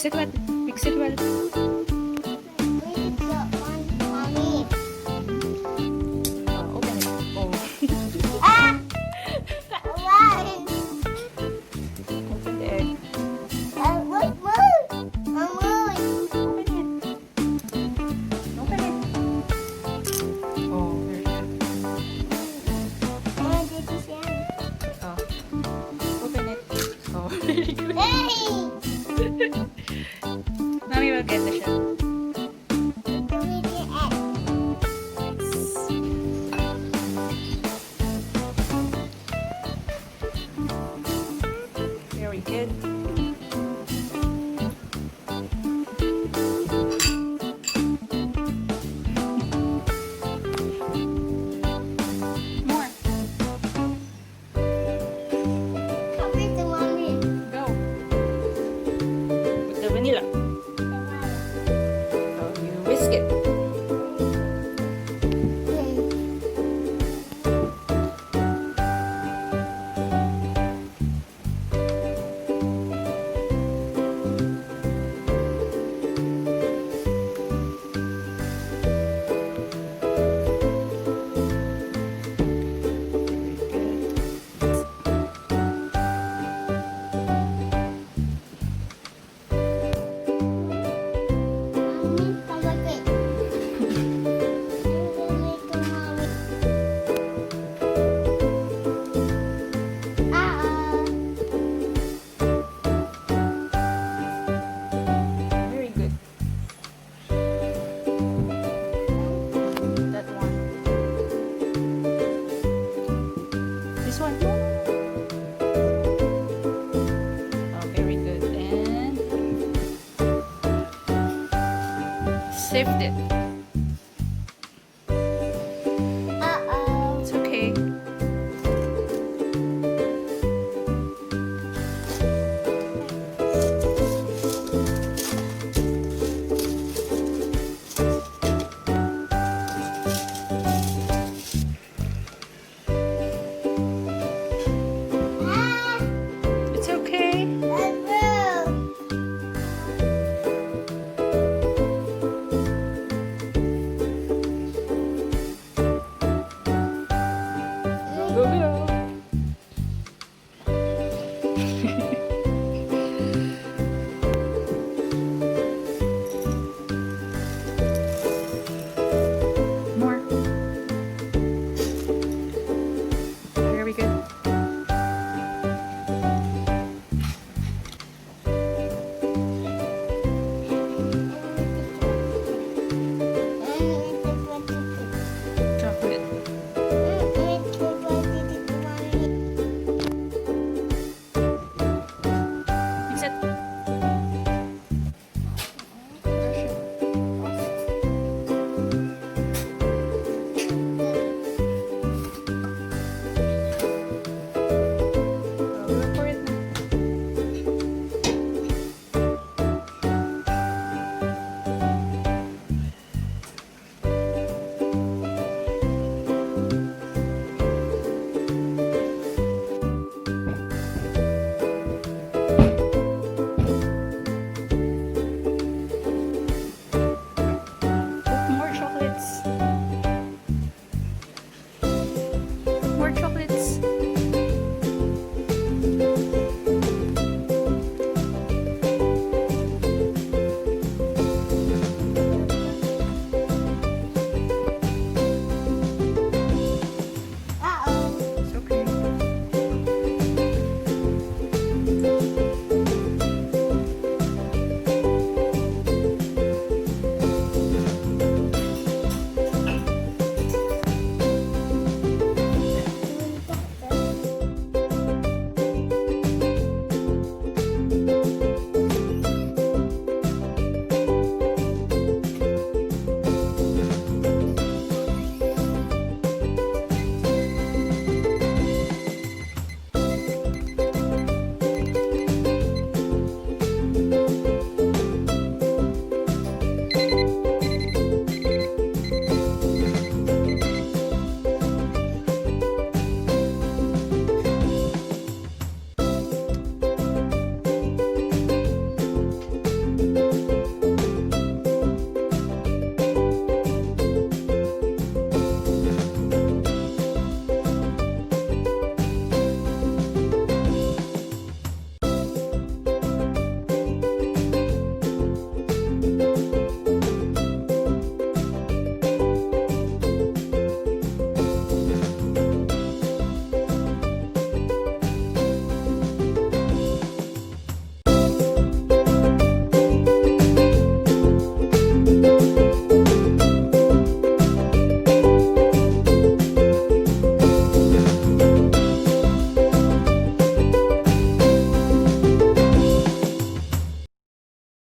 it well. Mix it well. Mommy. Oh, open it. Oh. Ah! Why? Open the egg. Move. Move. Open it. Open it. Oh, very good. Oh. Open it. Oh, very good. Hey! Mommy will get the shell. Very good. More. Go. With the vanilla. Oh, you whisk it. Very good. That one. This one. Oh, very good. And sift it. It's okay. It's okay. Go, go, go. More. Very good. Chocolate. Mix it. Go for it. More chocolates. More chocolates.